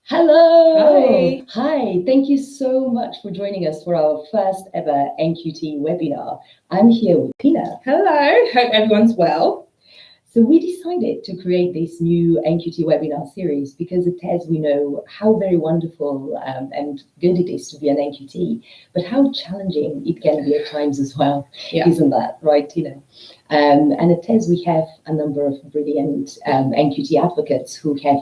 Hello! Hi. Hi, thank you so much for joining us for our first ever NQT webinar. I'm here with Tina. Hello, hope everyone's well. So we decided to create this new NQT webinar series because as we know how very wonderful and good it is to be an NQT, but how challenging it can be at times as well. Yeah. Isn't that right, Tina? And at TES, we have a number of brilliant NQT advocates who have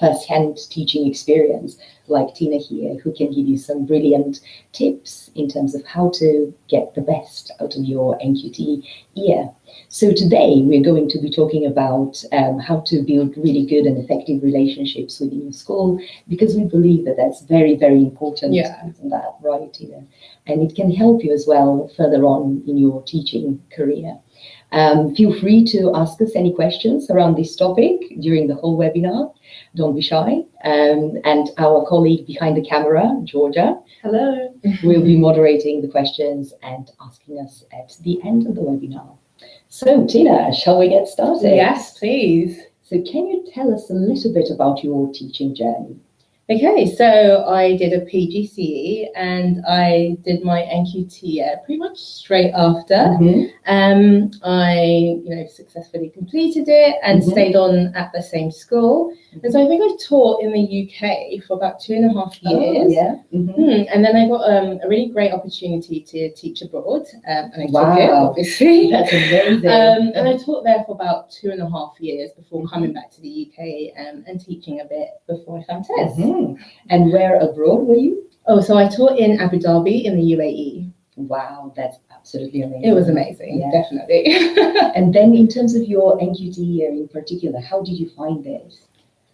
first-hand teaching experience, like Tina here, who can give you some brilliant tips in terms of how to get the best out of your NQT year. So today, we're going to be talking about how to build really good and effective relationships within your school, because we believe that that's very, very important. Yeah. Isn't that right, Tina? And it can help you as well further on in your teaching career. Feel free to ask us any questions around this topic during the whole webinar. Don't be shy. And our colleague behind the camera, Georgia, Hello, will be moderating the questions and asking us at the end of the webinar. So, Tina, shall we get started? Yes, please. So can you tell us a little bit about your teaching journey? Okay, so I did a PGCE and I did my NQT pretty much straight after. I, successfully completed it and stayed on at the same school. And so I think I taught in the UK for about 2.5 years. Oh, yeah. And then I got a really great opportunity to teach abroad, and I Wow. took it, obviously. That's amazing. And I taught there for about 2.5 years before coming back to the UK and teaching a bit before I found TES. And where abroad were you? Oh, so I taught in Abu Dhabi in the UAE. Wow, that's absolutely amazing. It was amazing, yeah. Definitely. And then in terms of your NQT year in particular, how did you find this?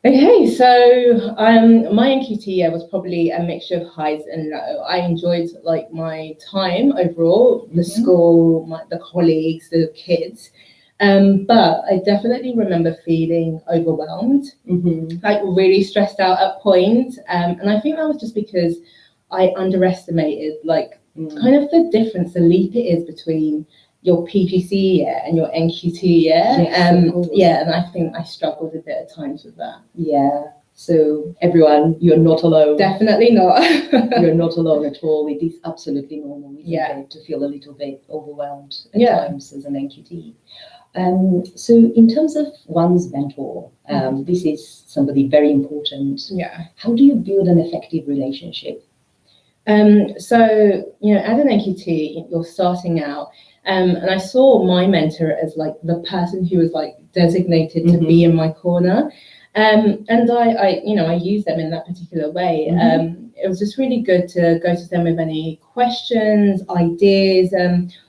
Okay, so my NQT year was probably a mixture of highs and lows. I enjoyed my time overall, the school, the colleagues, the kids. But I definitely remember feeling overwhelmed, really stressed out at points. And I think that was just because I underestimated kind of the difference, the leap it is between your PGC year and your NQT year. Yes, and I think I struggled a bit at times with that. Yeah. So everyone, you're not alone. Definitely not. You're not alone at all. It is absolutely normal, isn't it, to feel a little bit overwhelmed at times as an NQT. So in terms of one's mentor, this is somebody very important. Yeah. How do you build an effective relationship? So, as an NQT, you're starting out, and I saw my mentor as the person who was designated to be in my corner. And I use them in that particular way. It was just really good to go to them with any questions, ideas,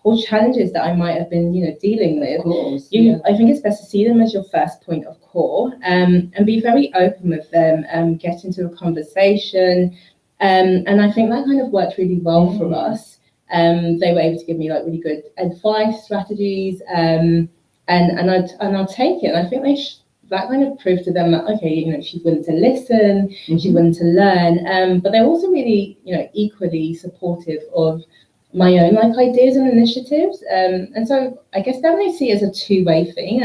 or challenges that I might have been, dealing with. Of course, I think it's best to see them as your first point of call, and be very open with them, get into a conversation. And I think that kind of worked really well for us. They were able to give me really good advice, strategies, and I'll take it. And I think that kind of proved to them that, okay, she's willing to listen, she's willing to learn, but they're also really, equally supportive of my own ideas and initiatives. And so I guess then I see it as a two-way thing.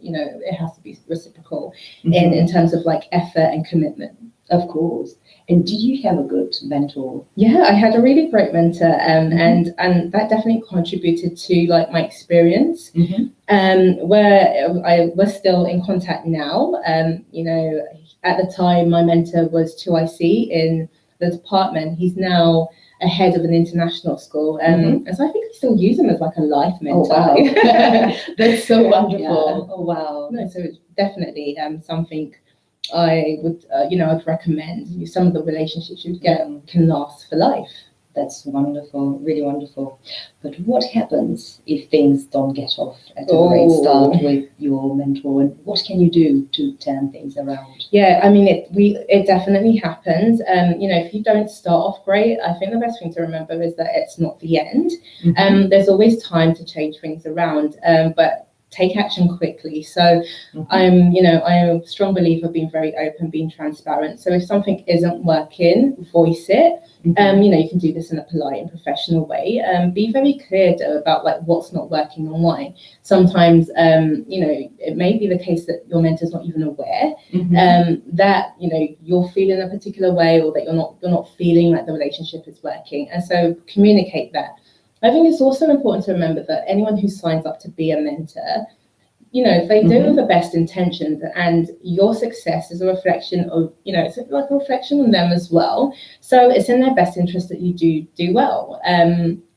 It has to be reciprocal in terms of effort and commitment. Of course. And did you have a good mentor? Yeah, I had a really great mentor, and that definitely contributed to my experience. Where we're still in contact now. At the time, my mentor was 2IC in the department. He's now a head of an international school, and so I think I still use him as a life mentor. Oh, wow. That's so wonderful. Yeah. Oh, wow. No, so it's definitely something I would, I'd recommend. Some of the relationships you get can last for life. That's wonderful, really wonderful. But what happens if things don't get off at a great start with your mentor? And what can you do to turn things around? Yeah, I mean, it definitely happens. If you don't start off great, I think the best thing to remember is that it's not the end. There's always time to change things around. But take action quickly. So I'm a strong believer of being very open, being transparent. So if something isn't working, voice it. You can do this in a polite and professional way. Be very clear though about like what's not working and why. Sometimes, it may be the case that your mentor's not even aware that you're feeling a particular way, or that you're not feeling like the relationship is working. And so communicate that. I think it's also important to remember that anyone who signs up to be a mentor, they do it with the best intentions, and your success is a reflection of, it's like a reflection on them as well. So it's in their best interest that you do well.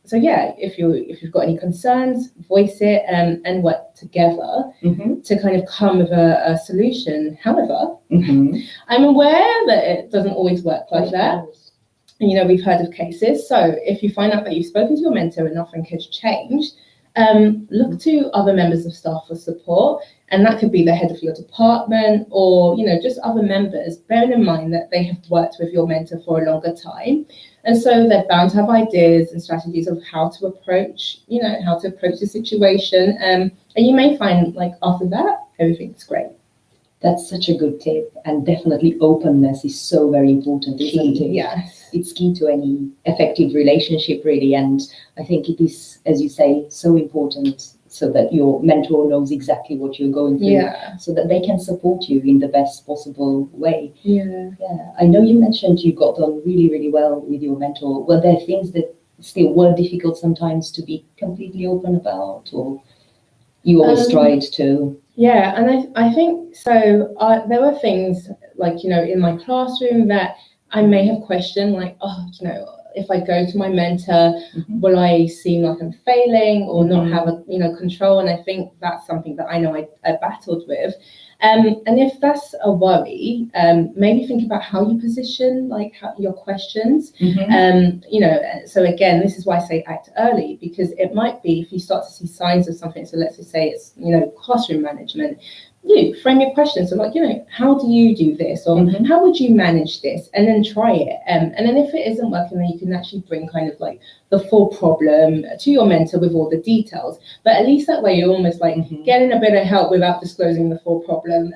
So yeah, if you've got any concerns, voice it and work together to kind of come with a solution. However, I'm aware that it doesn't always work like that. And we've heard of cases. So if you find out that you've spoken to your mentor and nothing has changed, look to other members of staff for support, and that could be the head of your department, or just other members, bearing in mind that they have worked with your mentor for a longer time, and so they're bound to have ideas and strategies of how to approach the situation, and you may find like after that everything's great. That's such a good tip, and definitely openness is so very important, isn't it? Yes. It's key to any effective relationship, really, and I think it is, as you say, so important so that your mentor knows exactly what you're going through, so that they can support you in the best possible way. Yeah. I know you mentioned you got on really, really well with your mentor. Were there things that still were difficult sometimes to be completely open about, or you always tried to? Yeah, and I think so. There were things like, in my classroom that I may have questioned, like, if I go to my mentor, will I seem like I'm failing or not have control? And I think that's something that I know I battled with. And if that's a worry, maybe think about how you position your questions. So again, this is why I say act early, because it might be if you start to see signs of something. So let's just say it's classroom management. You frame your questions. So how do you do this, or how would you manage this, and then try it. And then if it isn't working, then you can actually bring kind of like the full problem to your mentor with all the details. But at least that way you're almost like getting a bit of help without disclosing the full problem.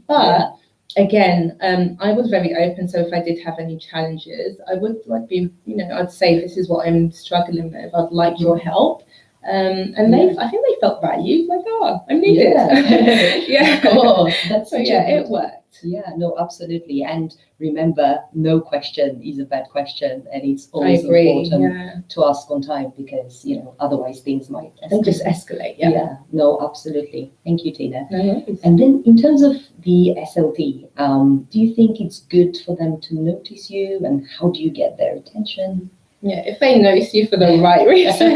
But again, I was very open. So if I did have any challenges, I would I'd say this is what I'm struggling with. I'd like your help. And I think they felt valued, like, I'm needed. That's so it worked. Yeah, no, absolutely. And remember, no question is a bad question, and it's always important to ask on time, because otherwise things might just escalate. No, absolutely. Thank you, Tina. No worries. And then in terms of the SLT, do you think it's good for them to notice you, and how do you get their attention? Yeah, if they notice you for the right reason.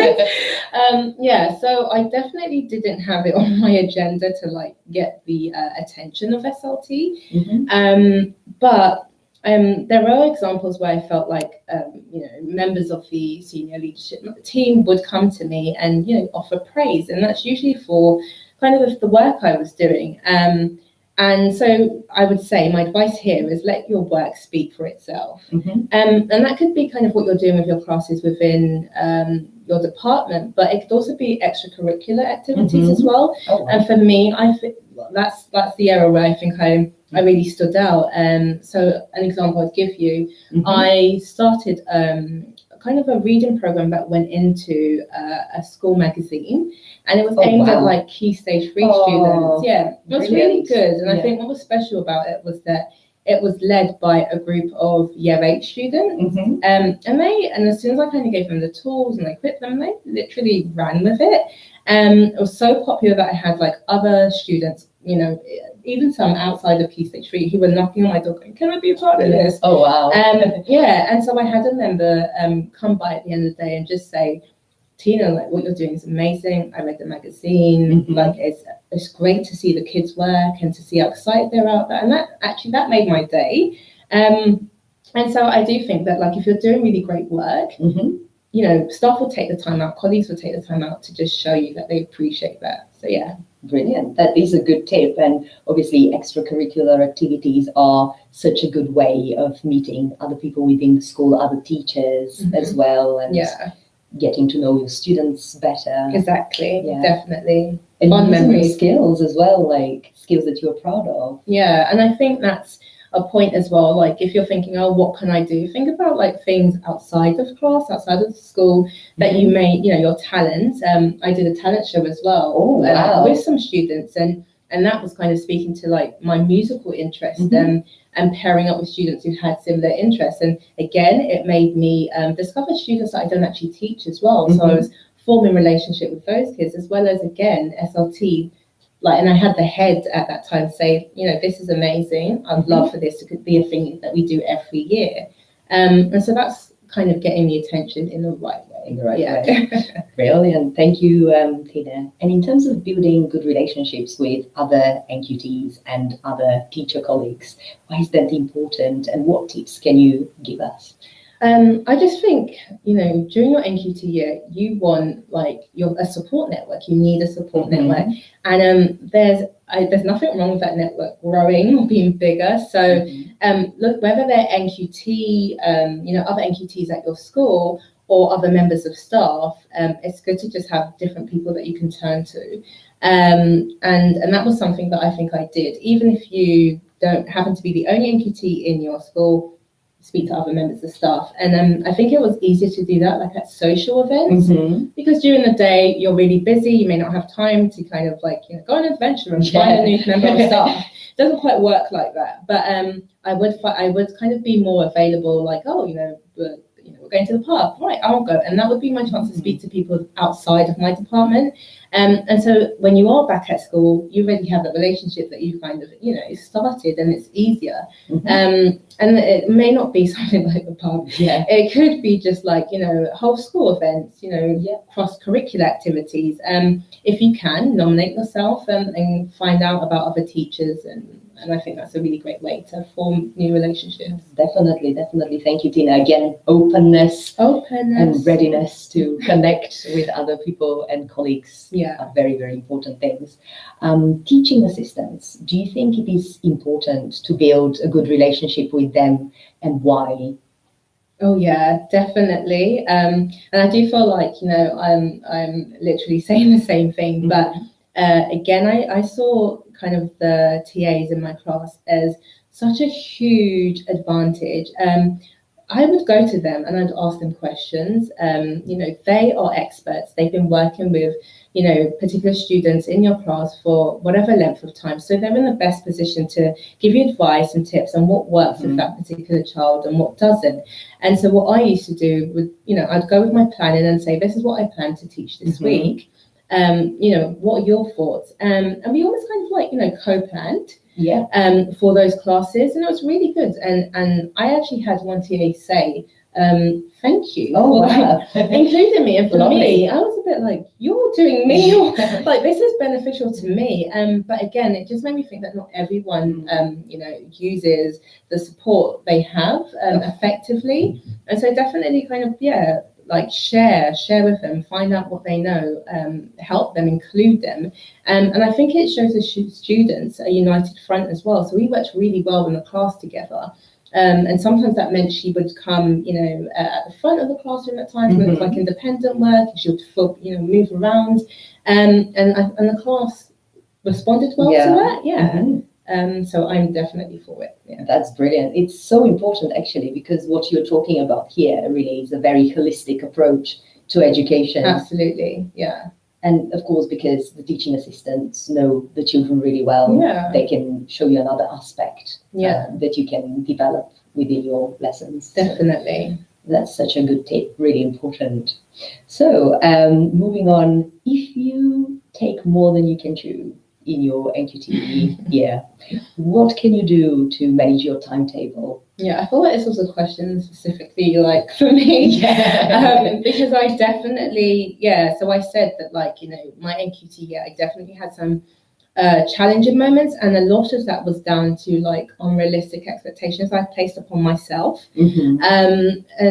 So I definitely didn't have it on my agenda to get the attention of SLT. But there are examples where I felt like members of the senior leadership team would come to me and offer praise, and that's usually for kind of the work I was doing. And so I would say my advice here is let your work speak for itself. And that could be kind of what you're doing with your classes within your department, but it could also be extracurricular activities as well. Oh, wow. And for me, I think that's the area where I think I really stood out. So an example I'd give you, I started kind of a reading program that went into a school magazine, and it was aimed at Key Stage 3 students. Yeah, it was really good. And I think what was special about it was that it was led by a group of Year 8 students. And as soon as I kind of gave them the tools and I equipped them, they literally ran with it. It was so popular that I had other students, even some outside of Key Stage 3 who were knocking on my door going, can I be a part of this? Oh, wow. And so I had a member come by at the end of the day and just say, Tina, what you're doing is amazing. I read the magazine. It's great to see the kids work and to see how excited they're out there. And that made my day. And so I do think that if you're doing really great work, staff will take the time out, colleagues will take the time out to just show you that they appreciate that. So yeah. Brilliant. That is a good tip. And obviously extracurricular activities are such a good way of meeting other people within the school, other teachers as well, and getting to know your students better. Exactly. Yeah. Definitely. And fond using memories. those skills as well, like skills that you're proud of. Yeah, and I think that's a point as well. Like if you're thinking, oh, what can I do? Think about like things outside of class, outside of school that you may, you know, your talents. I did a talent show as well with some students, and that was kind of speaking to like my musical interest and pairing up with students who had similar interests. And again, it made me discover students that I don't actually teach as well. So I was forming relationship with those kids as well as, again, SLT. Like, and I had the head at that time say, you know, this is amazing. I'd love for this to be a thing that we do every year. And so that's kind of getting the attention in the right way. In the right way. Brilliant. Thank you, Tina. And in terms of building good relationships with other NQTs and other teacher colleagues, why is that important, and what tips can you give us? I just think, you know, during your NQT year, you want like a support network. You need a support network, and there's nothing wrong with that network growing or being bigger. So look, whether they're NQT, you know, other NQTs at your school or other members of staff, it's good to just have different people that you can turn to, and that was something that I think I did. Even if you don't happen to be the only NQT in your school, speak to other members of staff. And I think it was easier to do that like at social events, because during the day you're really busy, you may not have time to kind of like, you know, go on an adventure and find a new member of staff. It doesn't quite work like that, but I would kind of be more available, like, oh, you know, we're going to the park, right, I'll go. And that would be my chance to speak to people outside of my department. And so when you are back at school, you already have that relationship that you kind of, you know, started, and it's easier. And it may not be something like the pub. Yeah. It could be just like, you know, whole school events, you know, cross-curricular activities. If you can, nominate yourself and find out about other teachers, and I think that's a really great way to form new relationships. Definitely. Thank you, Tina. Again, openness and readiness to connect with other people and colleagues are very, very important things. Teaching assistants, do you think it is important to build a good relationship with them, and why? Oh yeah, definitely. And I do feel like, you know, I'm literally saying the same thing, but again, I saw kind of the TAs in my class as such a huge advantage. I would go to them and I'd ask them questions. You know, they are experts. They've been working with, you know, particular students in your class for whatever length of time. So they're in the best position to give you advice and tips on what works with that particular child and what doesn't. And so what I used to do was, you know, I'd go with my planning and say, this is what I plan to teach this week. You know, what are your thoughts? And we almost kind of like, you know, co-planned for those classes, and it was really good. And I actually had one TA say, thank you for including me. And for me, I was a bit like, you're doing me, like this is beneficial to me. But again, it just made me think that not everyone, you know, uses the support they have effectively. And so definitely kind of, like share with them, find out what they know, help them, include them. And I think it shows the students a united front as well. So we worked really well in the class together. And sometimes that meant she would come, you know, at the front of the classroom at times when it was like independent work, and she would, you know, move around. And the class responded well to that. So I'm definitely for it. Yeah. That's brilliant. It's so important actually, because what you're talking about here really is a very holistic approach to education. Absolutely, yeah. And of course, because the teaching assistants know the children really well, they can show you another aspect that you can develop within your lessons. Definitely. So that's such a good tip, really important. So moving on, if you take more than you can chew in your NQT year, what can you do to manage your timetable? Yeah, I feel like this was a question specifically like for me, because I definitely, so I said that, like, you know, my NQT year, I definitely had some challenging moments, and a lot of that was down to like unrealistic expectations I placed upon myself. And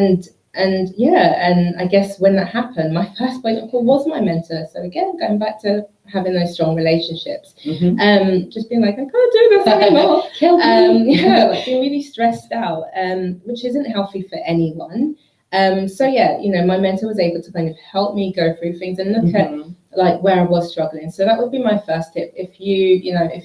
I guess when that happened, my first point of call was my mentor. So again, going back to having those strong relationships, just being like, I can't do this anymore. Kill me. Like being really stressed out, which isn't healthy for anyone. So yeah, my mentor was able to kind of help me go through things and look at like where I was struggling. So that would be my first tip. If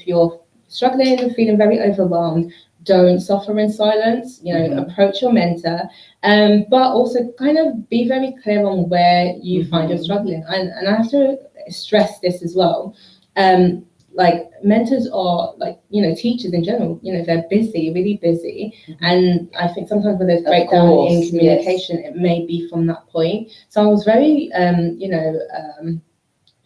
you're struggling and feeling very overwhelmed, don't suffer in silence. Approach your mentor, but also kind of be very clear on where you find you're struggling. And I have to stress this as well. Like mentors are like, teachers in general, they're busy, really busy. And I think sometimes when there's breakdown in communication, it may be from that point. So I was very,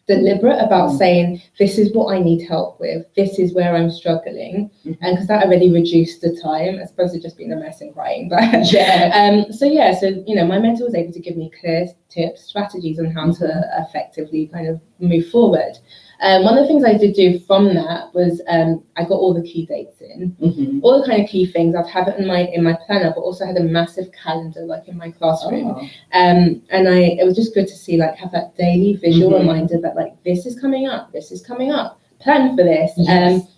deliberate about saying, this is what I need help with, this is where I'm struggling. And because that already reduced the time, as opposed to just being a mess and crying. But so my mentor was able to give me clear tips, strategies on how to effectively kind of move forward. One of the things I did do from that was I got all the key dates in, all the kind of key things. I'd have it in my planner, but also had a massive calendar like in my classroom. And it was just good to see, like, have that daily visual reminder that like this is coming up, plan for this.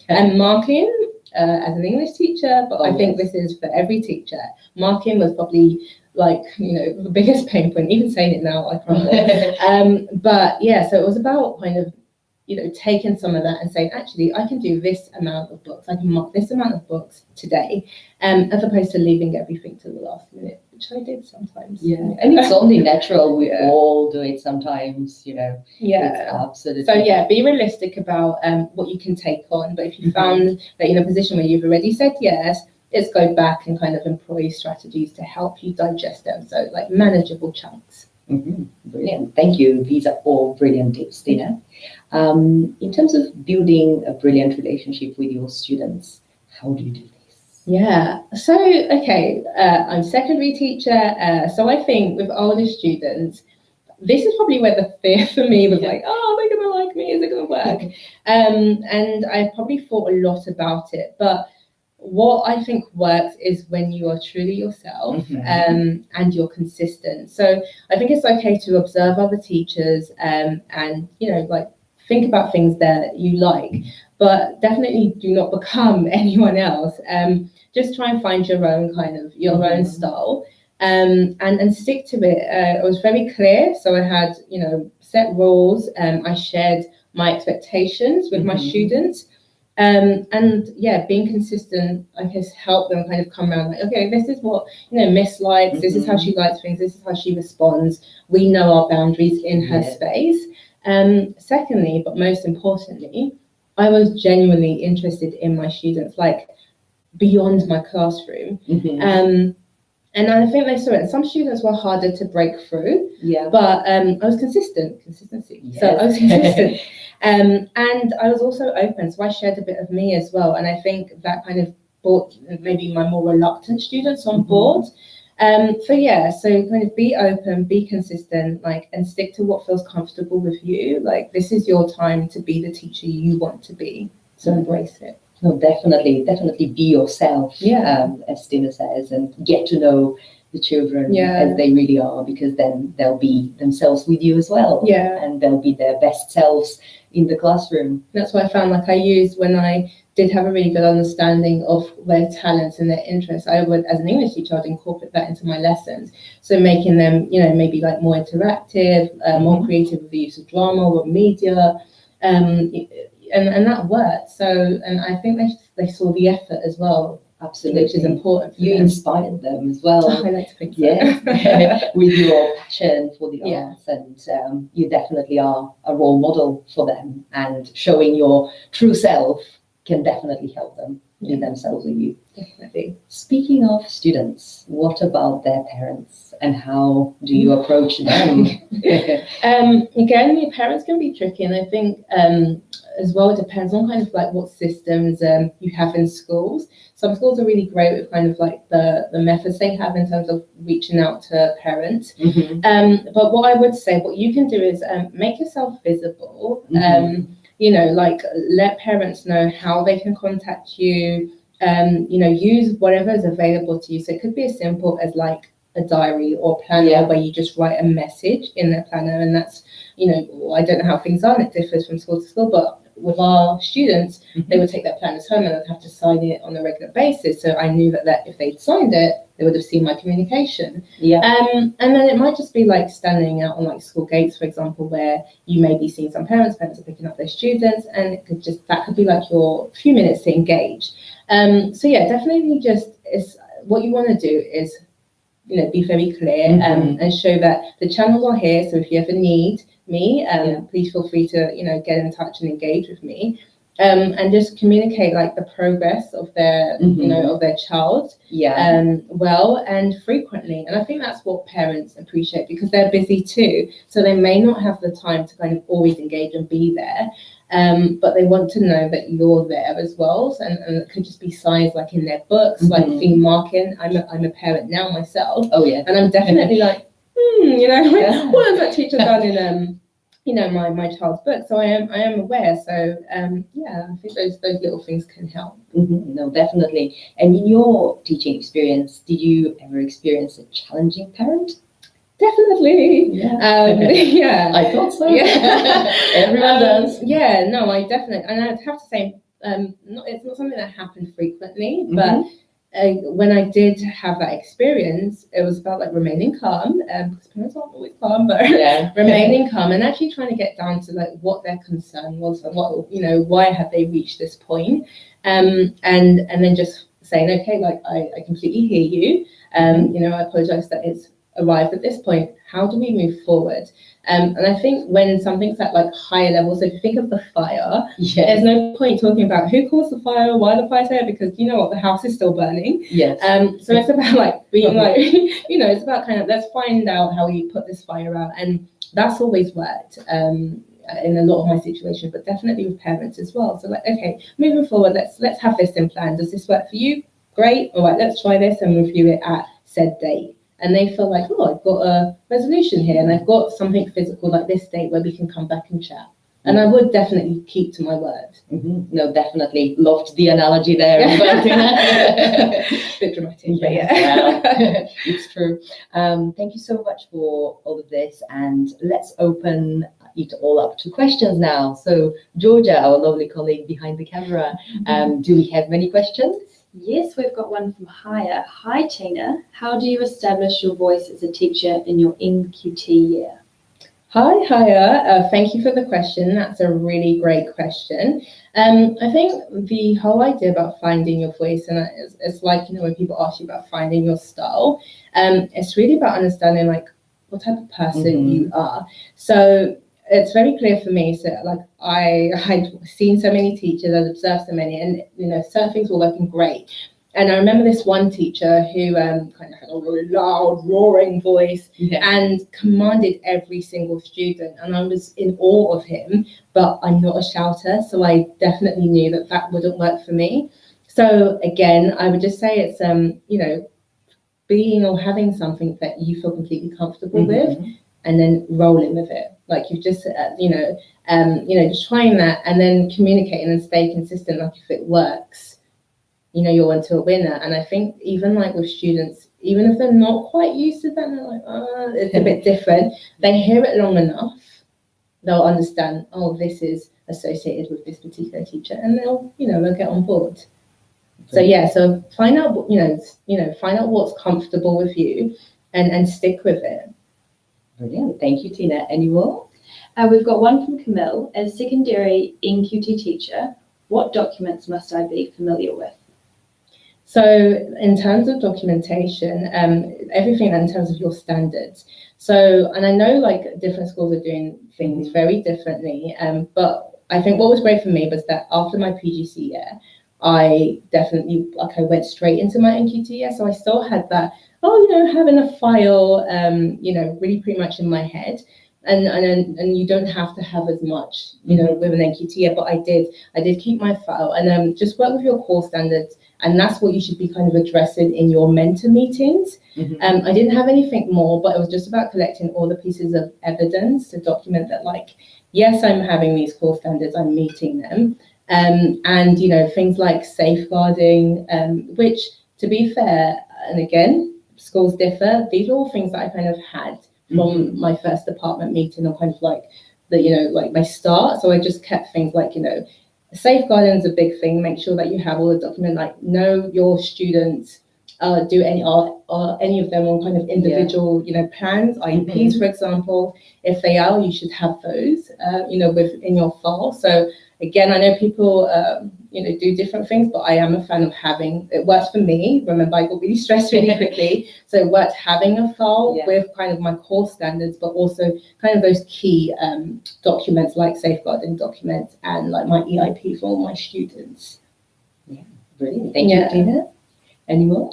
And marking as an English teacher, but I think this is for every teacher. Marking was probably like, the biggest pain point. Even saying it now, I crumble. But yeah, so it was about kind of taking some of that and saying, actually, I can do this amount of books. I can mark this amount of books today, as opposed to leaving everything to the last minute, which I did sometimes. Yeah, and it's only natural. We all do it sometimes, Yeah, it's absolutely. So yeah, be realistic about what you can take on. But if you found that you're in a position where you've already said yes, let's go back and kind of employ strategies to help you digest them. So like manageable chunks. Brilliant. Thank you. These are all brilliant tips, Tina. In terms of building a brilliant relationship with your students, how do you do this? Yeah. So, okay, I'm a secondary teacher. So I think with older students, this is probably where the fear for me was like, oh, are they going to like me? Is it going to work? And I probably thought a lot about it. But what I think works is when you are truly yourself and you're consistent. So I think it's okay to observe other teachers and, like think about things that you like, but definitely do not become anyone else. Just try and find your own own style and stick to it. I was very clear. So I had, set rules. I shared my expectations with my students. And being consistent, I guess, help them kind of come around like, okay, this is what, Miss likes, this is how she likes things, this is how she responds. We know our boundaries in her space. Secondly, but most importantly, I was genuinely interested in my students, like beyond my classroom. And I think they saw it. Some students were harder to break through, but I was consistency. Yes. So I was consistent. And I was also open, so I shared a bit of me as well. And I think that kind of brought maybe my more reluctant students on board. So kind of be open, be consistent, and stick to what feels comfortable with you. Like, this is your time to be the teacher you want to be. So embrace it. No, definitely be yourself, as Tina says, and get to know the children as they really are, because then they'll be themselves with you as well. And they'll be their best selves in the classroom. That's what I found, like I used when I did have a really good understanding of their talents and their interests. I would, as an English teacher, I'd incorporate that into my lessons. So making them, maybe like more interactive, more creative with the use of drama or media. And that worked. So, and I think they saw the effort as well. Absolutely. Which is important. You inspired them as well. I like to think so. With your passion for the arts, and you definitely are a role model for them, and showing your true self can definitely help them be themselves with you. Definitely. Speaking of students, what about their parents, and how do you approach them? Again, your parents can be tricky, and I think as well, it depends on kind of like what systems you have in schools. Some schools are really great with kind of like the methods they have in terms of reaching out to parents. But what I would say, what you can do is make yourself visible. Like let parents know how they can contact you. Use whatever is available to you. So it could be as simple as like a diary or planner where you just write a message in their planner, and that's, I don't know how things are, and it differs from school to school, but with our students, they would take their planners home and I'd have to sign it on a regular basis. So I knew that if they'd signed it, they would have seen my communication. Yeah. And then it might just be like standing out on like school gates, for example, where you may be seeing some parents are picking up their students, and that could be like your few minutes to engage. So yeah, definitely what you want to do is, be very clear and show that the channels are here. So if you ever need me, please feel free to, get in touch and engage with me. And just communicate like the progress of their, of their child, well and frequently. And I think that's what parents appreciate, because they're busy too. So they may not have the time to kind of always engage and be there. But they want to know that you're there as well. So, and it could just be signs like in their books, like theme marking. I'm a parent now myself. Oh yeah. And I'm definitely like, what has that teacher done in my child's book? So I am aware. So I think those little things can help. No, definitely. And in your teaching experience, did you ever experience a challenging parent? Definitely. Yeah. I thought so. Yeah. Everyone does. Yeah, no, I definitely, and I'd have to say, it's not something that happened frequently, but when I did have that experience, it was about like remaining calm, because parents aren't always calm, but remaining calm and actually trying to get down to like what their concern was and what, why have they reached this point, and then just saying, okay, like I completely hear you, I apologize that it's arrived at this point. How do we move forward? And I think when something's at like higher levels, so if you think of the fire, there's no point talking about who caused the fire, why the fire's there, because you know what, the house is still burning. Yes. So it's about like being like, it's about kind of, let's find out how we put this fire out. And that's always worked in a lot of my situations, but definitely with parents as well. So like, okay, moving forward, let's have this in plan. Does this work for you? Great. All right, let's try this and review it at said date. And they feel like, oh, I've got a resolution here and I've got something physical like this date where we can come back and chat. And I would definitely keep to my word. No, definitely. Loved the analogy there. Bit dramatic, but yeah. It's true. Thank you so much for all of this. And let's open it all up to questions now. So Georgia, our lovely colleague behind the camera, do we have many questions? Yes, we've got one from Haya. Hi, Tina. How do you establish your voice as a teacher in your NQT year? Hi, Haya. Thank you for the question. That's a really great question. I think the whole idea about finding your voice, and it's like, when people ask you about finding your style, it's really about understanding like what type of person you are. So it's very clear for me. So like I'd seen so many teachers, I'd observed so many, and certain things were working great. And I remember this one teacher who kind of had a really loud, roaring voice and commanded every single student. And I was in awe of him, but I'm not a shouter, so I definitely knew that wouldn't work for me. So again, I would just say it's being or having something that you feel completely comfortable with, and then rolling with it. Like you've just, just trying that and then communicating and stay consistent. Like if it works, you're onto a winner. And I think even like with students, even if they're not quite used to that, and they're like, it's a bit different, they hear it long enough, they'll understand, oh, this is associated with this particular teacher, and they'll get on board. So so find out, find out what's comfortable with you and stick with it. Brilliant. Thank you, Tina. Any more? We've got one from Camille. As secondary NQT teacher, what documents must I be familiar with? So in terms of documentation, everything in terms of your standards. So, and I know like different schools are doing things very differently, but I think what was great for me was that after my PGC year, I definitely, I went straight into my NQT year. So I still had that, having a file, really pretty much in my head. And you don't have to have as much, with an NQT year, but I did keep my file and just work with your core standards. And that's what you should be kind of addressing in your mentor meetings. I didn't have anything more, but it was just about collecting all the pieces of evidence to document that, like, yes, I'm having these core standards, I'm meeting them. And, things like safeguarding, which, to be fair, and again, schools differ, these are all things that I kind of had from my first department meeting, or kind of like like my start. So I just kept things like, safeguarding is a big thing. Make sure that you have all the document, like know your students, do any of them on kind of individual, plans, IEPs, for example. If they are, you should have those, within your file. So again, I know people, do different things, but I am a fan of having, it works for me. Remember, I got really stressed really quickly. So it worked having a file with kind of my core standards, but also kind of those key documents like safeguarding documents and like my EIP for all my students. Yeah, brilliant. Thank you, Tina. Any more?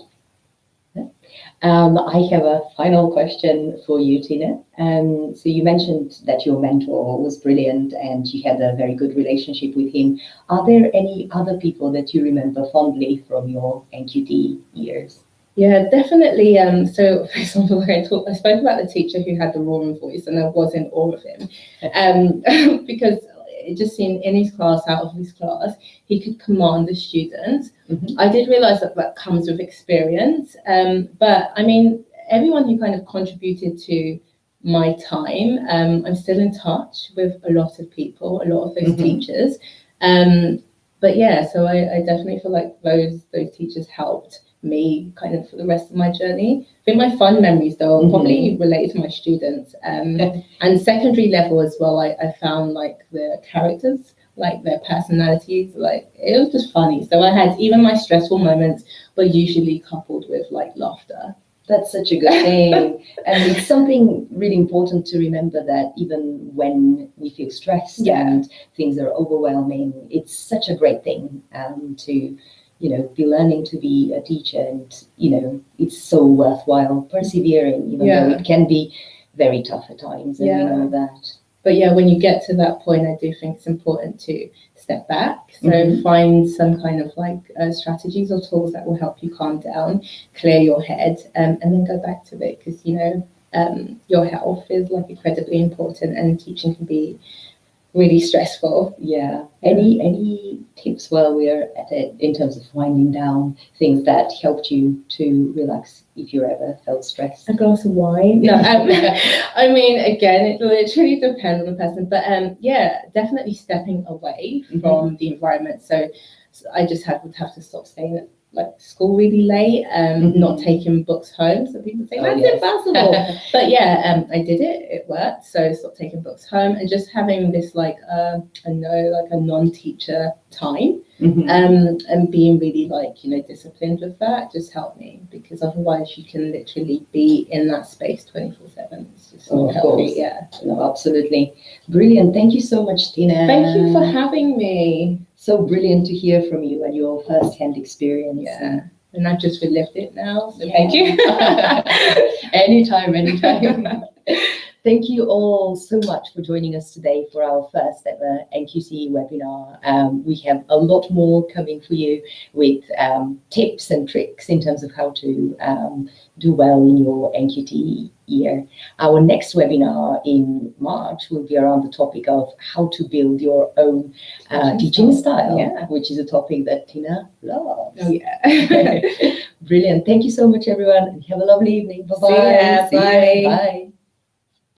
I have a final question for you, Tina. So you mentioned that your mentor was brilliant and you had a very good relationship with him. Are there any other people that you remember fondly from your NQT years? Yeah, definitely. So, for example, I spoke about the teacher who had the roaring voice, and I was in awe of him, because it just seemed in his class, out of his class, he could command the students. I did realize that comes with experience. But I mean, everyone who kind of contributed to my time, I'm still in touch with a lot of people, a lot of those teachers. But yeah, so I definitely feel like those teachers helped me kind of for the rest of my journey. I think my fun memories though are probably related to my students, and secondary level as well. I found like the characters, like their personalities, like it was just funny. So I had even my stressful moments were usually coupled with like laughter. That's such a good thing. And it's something really important to remember that even when we feel stressed and things are overwhelming, it's such a great thing to be learning to be a teacher, and it's so worthwhile persevering, even though it can be very tough at times, and we know that. But yeah, when you get to that point, I do think it's important to step back. So find some kind of like strategies or tools that will help you calm down, clear your head, and then go back to it, because your health is like incredibly important, and teaching can be really stressful. Yeah. Any tips while we're at it in terms of winding down, things that helped you to relax if you ever felt stressed? A glass of wine. No, I mean, again, it literally depends on the person, but definitely stepping away from the environment. So I just would have to stop staying at like school really late, not taking books home. So people say that's impossible. But I did it. It worked. So stop taking books home and just having this like a non-teacher time, and being really like disciplined with that just helped me, because otherwise you can literally be in that space 24/7. It's just not healthy. Yeah. No, absolutely. Brilliant. Thank you so much, Tina. Thank you for having me. So brilliant to hear from you and your first-hand experience. Yeah. And I've just relived it now. So thank you. Anytime. Thank you all so much for joining us today for our first ever NQT webinar. We have a lot more coming for you with tips and tricks in terms of how to do well in your NQT year. Our next webinar in March will be around the topic of how to build your own teaching style, which is a topic that Tina loves. Oh, yeah. Brilliant. Thank you so much, everyone, and have a lovely evening. Bye-bye. See ya. Bye. Bye.